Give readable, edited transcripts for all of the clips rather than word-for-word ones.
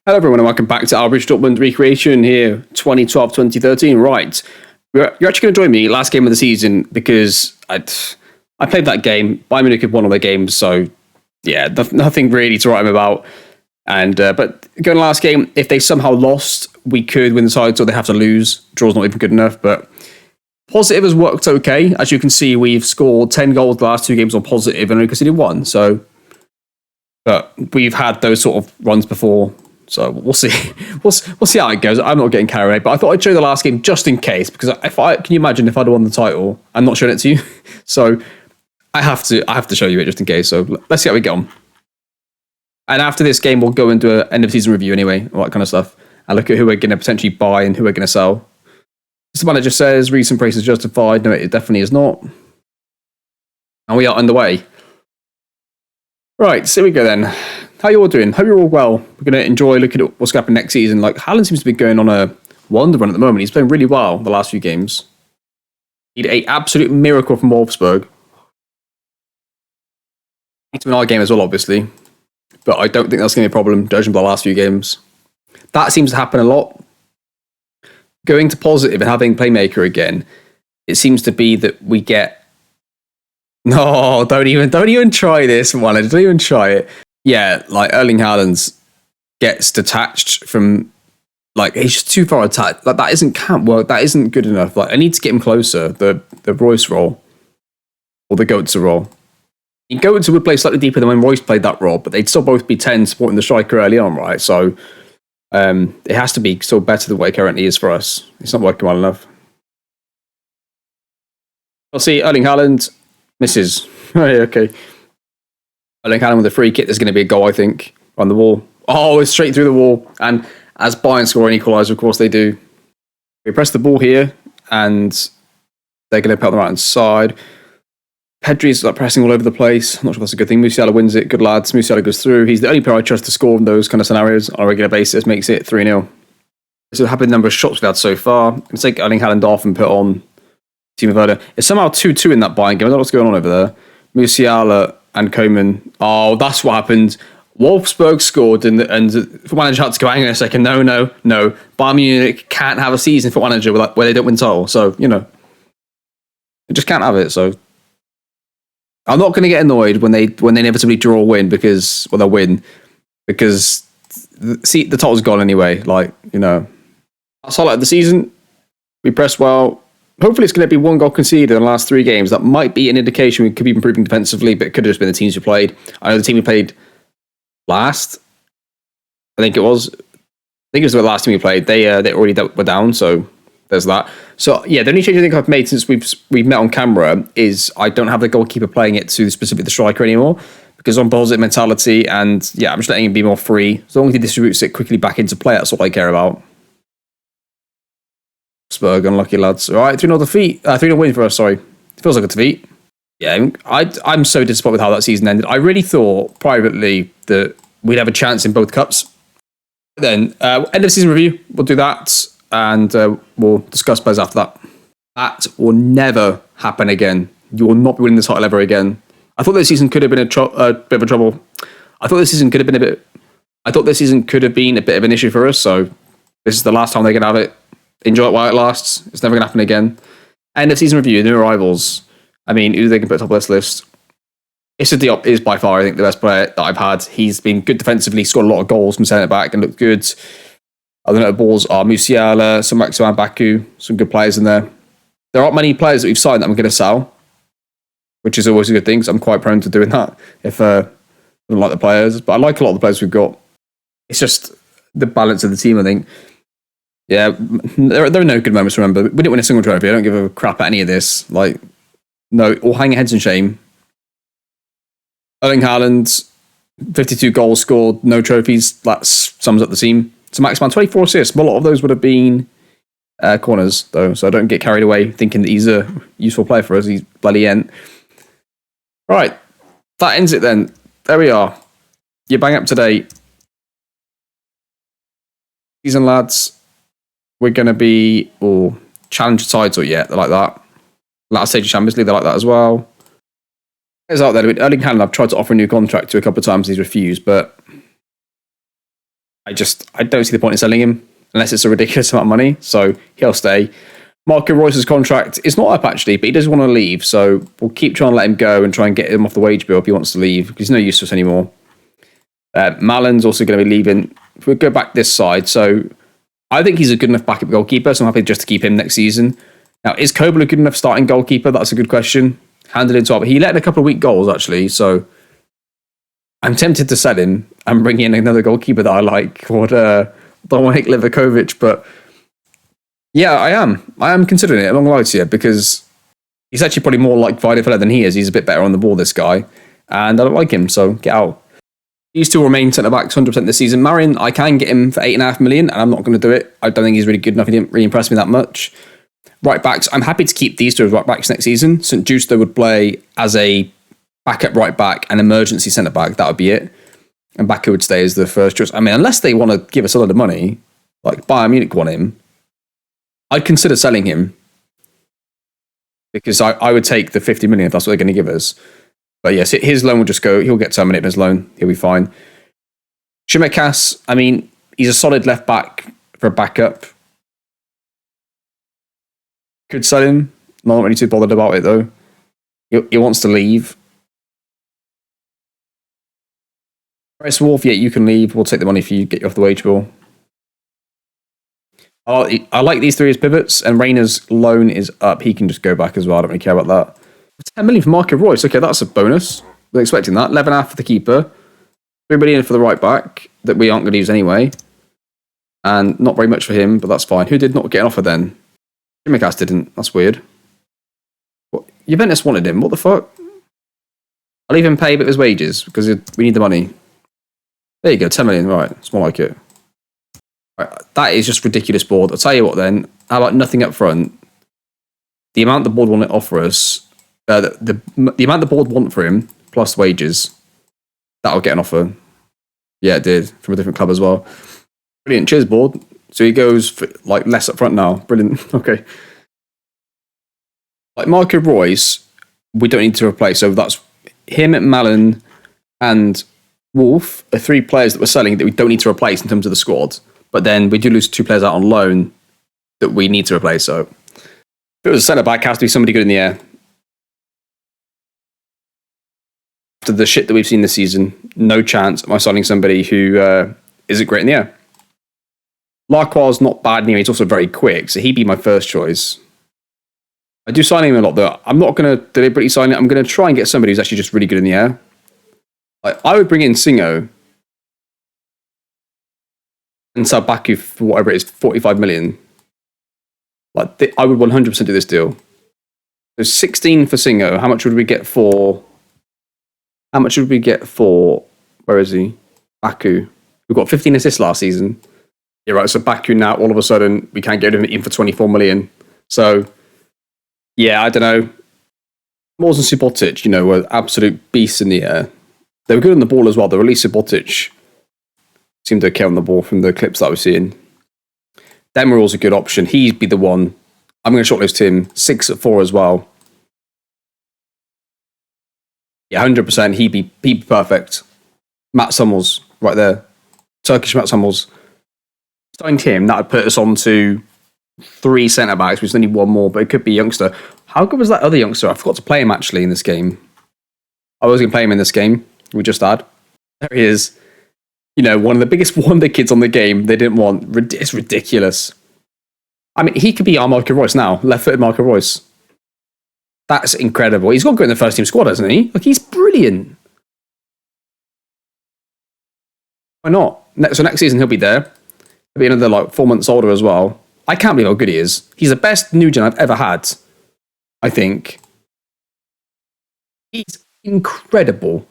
Hello everyone and welcome back to our Borussia Dortmund recreation here, 2012-2013. Right, you're actually going to join me last game of the season because I played that game. Bayern Munich had won all their games, so yeah, nothing really to write them about. And but going last game, if they somehow lost, we could win the title. They have to lose. Draw's not even good enough, but positive has worked okay. As you can see, we've scored 10 goals the last two games on positive and only conceded one. So, but we've had those sort of runs before. So we'll see. We'll see how it goes. I'm not getting carried away, but I thought I'd show you the last game just in case, because can you imagine if I'd won the title and not shown it to you? So I have to show you it just in case. So let's see how we get on. And after this game, we'll go into an end of season review anyway, all that kind of stuff, and look at who we're going to potentially buy and who we're going to sell. This manager says recent price is justified. No, it definitely is not. And we are underway. Right, so here we go then. How you all doing? Hope you're all well. We're going to enjoy looking at what's going to happen next season. Like, Haaland seems to be going on a wonder run at the moment. He's playing really well the last few games. Need an absolute miracle from Wolfsburg. Need to win our game as well, obviously. But I don't think that's going to be a problem, judging by the last few games. That seems to happen a lot. Going to positive and having playmaker again, it seems to be that we get... No, don't even try this one. Don't even try it. Yeah, like Erling Haaland gets detached from, like, he's just too far attached. Like, can't work. That isn't good enough. Like, I need to get him closer. The Royce role or the Goetze role. Goetze would play slightly deeper than when Royce played that role, but they'd still both be 10 supporting the striker early on, right? So it has to be still better than what it currently is for us. It's not working well enough. I'll see Erling Haaland misses. Oh, yeah, okay. Erling Haaland with a free kick. There's going to be a goal, I think, on the wall. Oh, it's straight through the wall. And as Bayern score an equaliser, of course they do. We press the ball here, and they're going to put on the right hand side. Pedri's like pressing all over the place. I'm not sure if that's a good thing. Musiala wins it. Good lads. Musiala goes through. He's the only player I trust to score in those kind of scenarios on a regular basis. Makes it 3-0. This is a happy number of shots we've had so far. Let's take Erling Haaland off and put on Timo Werner. It's somehow 2-2 in that Bayern game. I don't know what's going on over there. Musiala and Koeman. Oh, that's what happened. Wolfsburg scored and football manager had to go, hang on a second. No. Bayern Munich can't have a season football manager where they don't win title. So, you know, they just can't have it. So I'm not going to get annoyed when they inevitably draw or win because they'll win because the title's gone anyway. Like, you know, that's highlight of the season. We press well. Hopefully it's going to be one goal conceded in the last three games. That might be an indication we could be improving defensively, but it could have just been the teams we played. I know the team we played last. I think it was the last team we played. They already were down, so there's that. So yeah, the only change I think I've made since we've met on camera is I don't have the goalkeeper playing it to specifically the striker anymore because on positive mentality, and yeah, I'm just letting him be more free. As long as he distributes it quickly back into play, that's all I care about. Spurs, unlucky lads. All right, 3-0 defeat. 3-0 win for us, sorry. It feels like a defeat. Yeah, I'm so disappointed with how that season ended. I really thought privately that we'd have a chance in both cups. Then, end of season review, we'll do that, and we'll discuss players after that. That will never happen again. You will not be winning the title ever again. I thought this season could have been a bit of a trouble. I thought this season could have been a bit of an issue for us, so this is the last time they're going to have it. Enjoy it while it lasts. It's never going to happen again. End of season review, new arrivals. I mean, who they can put top of this list? Issa Diop is by far, I think, the best player that I've had. He's been good defensively, scored a lot of goals from centre back and looked good. Other notables are Musiala, some Maximan Baku, some good players in there. There aren't many players that we've signed that I'm going to sell, which is always a good thing, because I'm quite prone to doing that if I don't like the players. But I like a lot of the players we've got. It's just the balance of the team, I think. Yeah, there are no good moments, remember. We didn't win a single trophy. I don't give a crap at any of this. Like, no, all hang your heads in shame. Erling Haaland, 52 goals scored, no trophies. That sums up the team. So Maximan, 24 assists. A lot of those would have been corners, though. So don't get carried away thinking that he's a useful player for us. He's bloody ain't. Right, that ends it then. There we are. You're bang up to date. Season, lads. We're going to be challenge title, yeah, they're like that. Last stage of Champions League, they're like that as well. It's out there. Erling Haaland, I've tried to offer a new contract to a couple of times, he's refused, but I don't see the point in selling him unless it's a ridiculous amount of money. So he'll stay. Marco Royce's contract is not up actually, but he does want to leave. So we'll keep trying to let him go and try and get him off the wage bill if he wants to leave, because he's no use to us anymore. Malin's also going to be leaving. If we go back this side, so I think he's a good enough backup goalkeeper, so I'm happy just to keep him next season. Now, is Kobel a good enough starting goalkeeper? That's a good question. Handed into it. He let in a couple of weak goals actually, so I'm tempted to sell him and bring in another goalkeeper that I like, called Dominik Livakovic, but yeah, I am considering it, along lights here, because he's actually probably more like Weidenfeller than he is. He's a bit better on the ball, this guy, and I don't like him, so get out. These two remain centre-backs 100% this season. Marin, I can get him for 8.5 million, and I'm not going to do it. I don't think he's really good enough. He didn't really impress me that much. Right-backs, I'm happy to keep these two as right-backs next season. St. Justo would play as a backup right-back and emergency centre-back. That would be it. And Baku would stay as the first choice. I mean, unless they want to give us a lot of money, like Bayern Munich want him, I'd consider selling him, because I would take the 50 million if that's what they're going to give us. But yes, his loan will just go. He'll get terminated his loan. He'll be fine. Shimikas, I mean, he's a solid left back for a backup. Could sell him. Not really too bothered about it though. He wants to leave. Chris Wolf, yeah, you can leave. We'll take the money for you. Get you off the wage bill. I like these three as pivots, and Rainer's loan is up. He can just go back as well. I don't really care about that. 10 million for Marco Royce. Okay, that's a bonus. We're expecting that. 11.5 for the keeper. 3 million for the right back that we aren't going to use anyway. And not very much for him, but that's fine. Who did not get an offer then? Shimikas didn't. That's weird. What? Juventus wanted him. What the fuck? I'll leave him pay a bit of his wages because we need the money. There you go, 10 million. Right, it's more like it. Right, that is just ridiculous board. I'll tell you what then. How about nothing up front? The amount the board want to offer us, the amount the board want for him, plus wages, that'll get an offer. Yeah, it did, from a different club as well. Brilliant, cheers board. So he goes for like less up front now. Brilliant, okay. Like Marco Royce, we don't need to replace. So that's him, Malin, and Wolf are 3 players that we're selling that we don't need to replace in terms of the squad. But then we do lose 2 players out on loan that we need to replace. So if it was a centre-back, it has to be somebody good in the air. After the shit that we've seen this season, no chance am I signing somebody who isn't great in the air. Lacroix's not bad in the air. He's also very quick, so he'd be my first choice. I do sign him a lot, though. I'm not going to deliberately sign it. I'm going to try and get somebody who's actually just really good in the air. Like, I would bring in Singo and sell Baku for whatever it is, 45 million. Like, I would 100% do this deal. So 16 for Singo. How much would we get for... Where is he? Baku. We got 15 assists last season. Yeah, right. So Baku now, all of a sudden, we can't get him in for 24 million. So, yeah, I don't know. Moors and Subotic, were absolute beasts in the air. They were good on the ball as well. The release of Subotic seemed okay on the ball from the clips that I was seeing. Demiral's a good option. He'd be the one. I'm going to shortlist him. 6'4" as well. Yeah, 100%. He'd be perfect. Matt Summels, right there. Turkish Matt Summels. Signed him, that would put us on to 3 centre-backs, which is only 1 more, but it could be a youngster. How good was that other youngster? I forgot to play him, actually, in this game. I was going to play him in this game. We just had. There he is. One of the biggest wonder kids on the game they didn't want. It's ridiculous. I mean, he could be our Marco Royce now. Left-footed Marco Royce. That's incredible. He's got to go in the first-team squad, hasn't he? Like, he's brilliant. Why not? So next season, he'll be there. He'll be another, 4 months older as well. I can't believe how good he is. He's the best Nugent I've ever had, I think. He's incredible.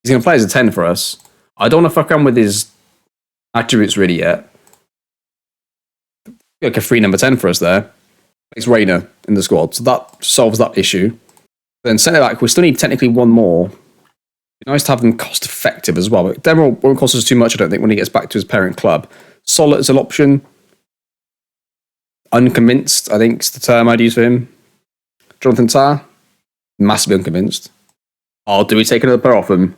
He's going to play as a 10 for us. I don't want to fuck around with his attributes really yet. Like a free number 10 for us there. It's Rainer in the squad, so that solves that issue. Then centre-back, we still need technically 1 more. It'd be nice to have them cost-effective as well, but Demiral won't cost us too much, I don't think, when he gets back to his parent club. Solid is an option. Unconvinced, I think, is the term I'd use for him. Jonathan Tah, massively unconvinced. Oh, do we take another player off him?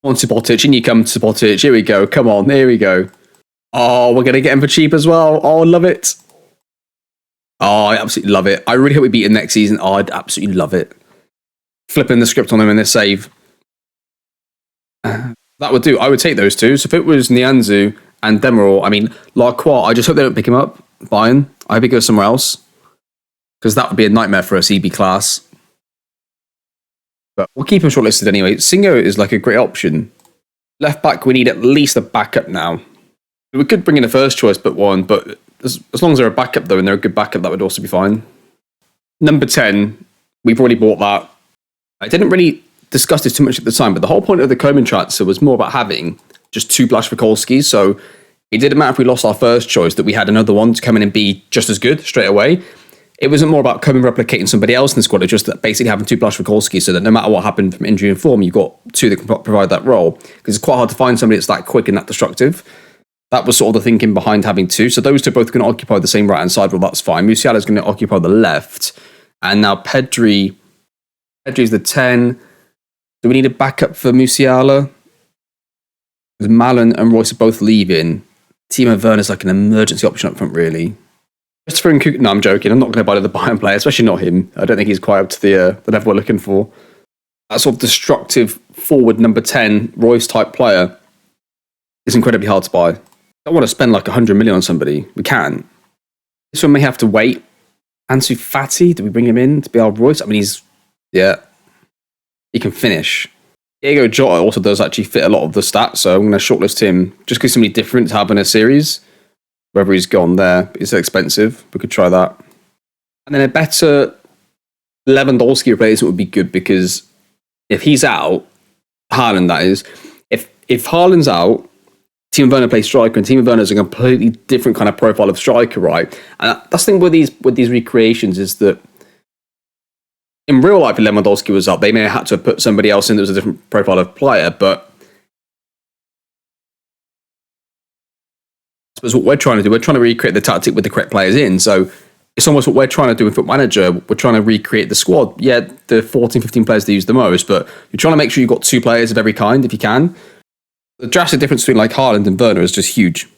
On Subotic, and you come to Subotic. Here we go. Come on, here we go. Oh, we're going to get him for cheap as well. Oh, I love it. Oh, I absolutely love it. I really hope we beat him next season. Oh, I'd absolutely love it. Flipping the script on him in this save. That would do. I would take those two. So if it was Nianzou and Demiral, I mean, Lacroix, I just hope they don't pick him up. Bayern. I hope he goes somewhere else. Because that would be a nightmare for a CB class. But we'll keep him shortlisted anyway. Singo is like a great option. Left back, we need at least a backup now. We could bring in a first choice, but as long as they're a backup though, and they're a good backup, that would also be fine. Number 10, we've already bought that. I didn't really discuss this too much at the time, but the whole point of the Koeman transfer was more about having just 2 Blaszczykowskis. So it didn't matter if we lost our first choice, that we had another one to come in and be just as good straight away. It wasn't more about Koeman replicating somebody else in the squad. It's just that basically having 2 Blaszczykowskis so that no matter what happened from injury and form, you've got 2 that can provide that role. Because it's quite hard to find somebody that's that quick and that destructive. That was sort of the thinking behind having 2. So those 2 are both going to occupy the same right-hand side. Well, that's fine. Musiala's going to occupy the left. And now Pedri's the 10. Do we need a backup for Musiala? Because Malin and Royce are both leaving. Timo Werner's like an emergency option up front, really. Christopher and Cook. No, I'm joking. I'm not going to buy the Bayern player, especially not him. I don't think he's quite up to the level we're looking for. That sort of destructive forward number 10 Royce type player is incredibly hard to buy. I don't want to spend like 100 million on somebody. We can. This one may have to wait. Ansu Fati, do we bring him in to be our Royce? I mean, he can finish. Diego Jota also does actually fit a lot of the stats, so I'm going to shortlist him just because somebody different to have in a series. Whether he's gone there, it's expensive. We could try that. And then a better Lewandowski replacement would be good because if he's out, Haaland that is, if Haaland's out, Timo Werner plays striker, and Timo Werner's a completely different kind of profile of striker, right? And that's the thing with these recreations is that in real life, if Lewandowski was up, they may have had to have put somebody else in that was a different profile of player, but I suppose what we're trying to do, we're trying to recreate the tactic with the correct players in. So it's almost what we're trying to do with Foot Manager. We're trying to recreate the squad. Yeah, the 14, 15 players they use the most, but you're trying to make sure you've got 2 players of every kind if you can. The drastic difference between like Haaland and Werner is just huge.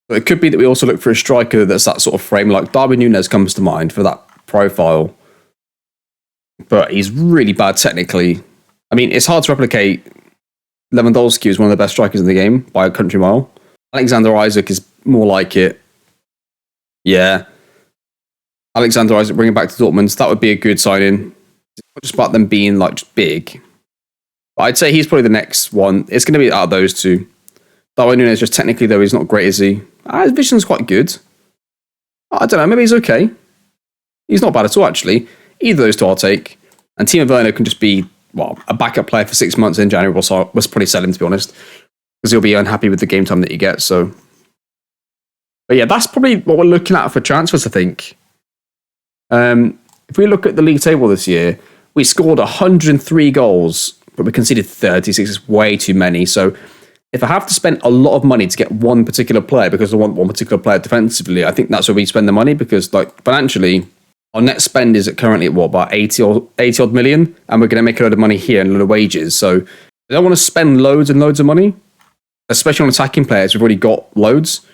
But it could be that we also look for a striker that's that sort of frame, like Darwin Núñez comes to mind for that profile. But he's really bad technically. I mean, it's hard to replicate. Lewandowski is one of the best strikers in the game by a country mile. Alexander Isak is more like it. Yeah. Alexander Isak, bring him back to Dortmund. That would be a good signing. It's not just about them being like just big. But I'd say he's probably the next one. It's going to be out of those 2. Darwin Núñez, just technically though, he's not great, is he? His vision's quite good. I don't know, maybe he's okay. He's not bad at all, actually. Either of those 2 I'll take. And Timo Werner can just be, a backup player for 6 months in January. Was probably sell him, to be honest. Because he'll be unhappy with the game time that he gets, so. But yeah, that's probably what we're looking at for transfers, I think. If we look at the league table this year, we scored 103 goals, but we conceded 36. It's way too many. So if I have to spend a lot of money to get one particular player because I want one particular player defensively, I think that's where we spend the money because like financially, our net spend is currently at about 80 odd million, and we're going to make a lot of money here and a lot of wages. So I don't want to spend loads and loads of money, especially on attacking players. We've already got loads.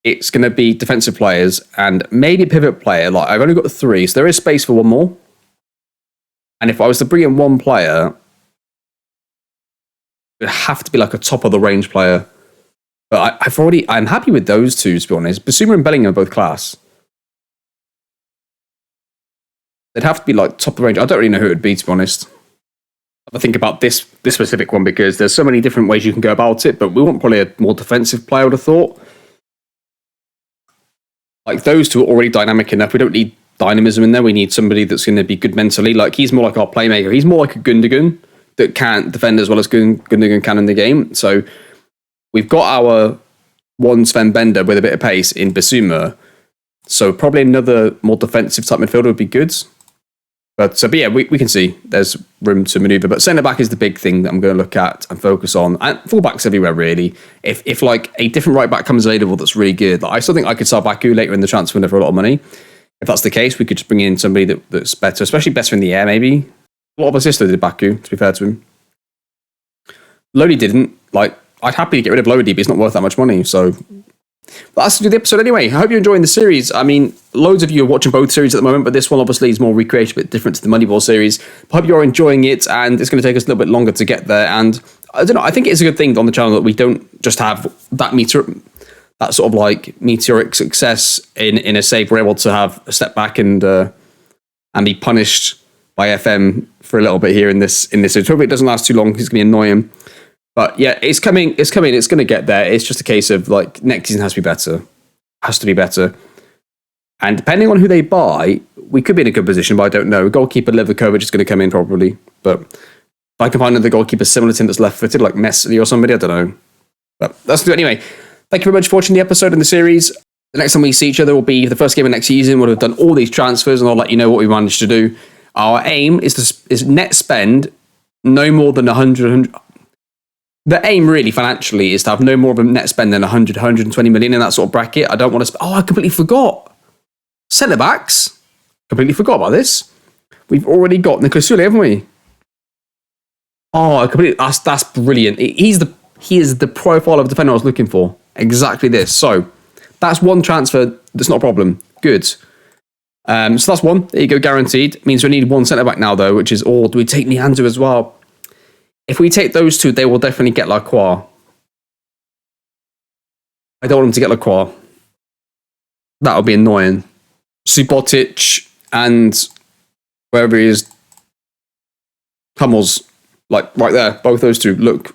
It's going to be defensive players and maybe a pivot player. Like I've only got 3, so there is space for one more. And if I was to bring in one player, it would have to be like a top of the range player. But I'm happy with those 2, to be honest. Basuma and Bellingham are both class. They'd have to be like top of the range. I don't really know who it would be, to be honest. I think about this specific one because there's so many different ways you can go about it, but we want probably a more defensive player, I would have thought. Like those 2 are already dynamic enough. We don't need dynamism in there. We need somebody that's going to be good mentally. Like he's more like our playmaker. He's more like a Gundogan that can't defend as well as Gundogan can in the game. So we've got our one Sven Bender with a bit of pace in Basuma. So probably another more defensive type midfielder would be good. But yeah, we can see there's room to manoeuvre. But centre-back is the big thing that I'm going to look at and focus on. And full-backs everywhere, really. If like a different right-back comes available that's really good, like, I still think I could sell Baku later in the transfer window for a lot of money. If that's the case, we could just bring in somebody that's better, especially better in the air, maybe. A lot of assists did Baku, to be fair to him. Lodi didn't. Like, I'd happily get rid of Lodi, but it's not worth that much money. So, but that's to do the episode anyway. I hope you're enjoying the series. I mean, loads of you are watching both series at the moment, but this one obviously is more recreated, a bit different to the Moneyball series. I hope you're enjoying it, and it's going to take us a little bit longer to get there. And I don't know, I think it's a good thing on the channel that we don't just have that sort of like meteoric success in a save. We're able to have a step back and be punished by FM for a little bit here in this. So hopefully it doesn't last too long. It's going to be annoying. But yeah, it's coming. It's going to get there. It's just a case of like next season has to be better. Has to be better. And depending on who they buy, we could be in a good position, but I don't know. Goalkeeper Livakovic is going to come in probably. But if I can find another goalkeeper similar to him that's left-footed, like Messi or somebody, I don't know. But let's do it anyway. Thank you very much for watching the episode and the series. The next time we see each other will be the first game of next season. We'll have done all these transfers, and I'll let you know what we managed to do. Our aim is net spend no more than 100. The aim really financially is to have no more of a net spend than 100, 120 million in that sort of bracket. I don't want to I completely forgot. Centre backs. Completely forgot about this. We've already got Nicolas Sule, haven't we? Oh, that's brilliant. He is the profile of defender I was looking for. Exactly this. So that's one transfer. That's not a problem. Good. So that's one. There you go, guaranteed. Means we need one centre back now, though, which is all. Do we take Nianzou as well? If we take those two, they will definitely get Lacroix. I don't want them to get Lacroix. That would be annoying. Subotic and wherever he is, Hummels, like right there, both those two look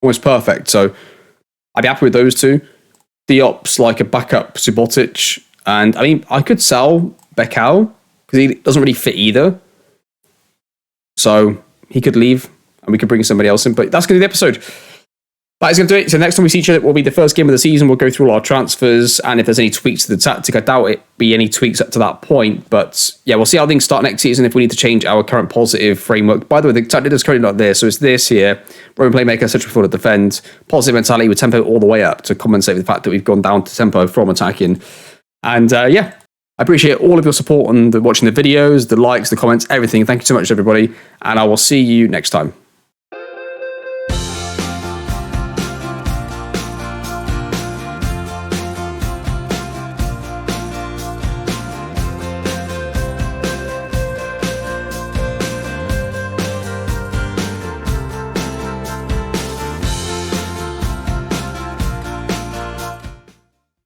almost perfect. So I'd be happy with those two. Diop's like a backup Subotic. And I mean, I could sell Becao because he doesn't really fit either. So he could leave and we could bring somebody else in. But that's going to be the episode. That is going to do it. So next time we see each other, it will be the first game of the season. We'll go through all our transfers, and if there's any tweaks to the tactic, I doubt it be any tweaks up to that point. But yeah, we'll see how things start next season if we need to change our current positive framework. By the way, the tactic is currently not there, so it's this here. Roman playmaker, such before to defend. Positive mentality with tempo all the way up to compensate for the fact that we've gone down to tempo from attacking. And yeah, I appreciate all of your support and watching the videos, the likes, the comments, everything. Thank you so much, everybody, and I will see you next time.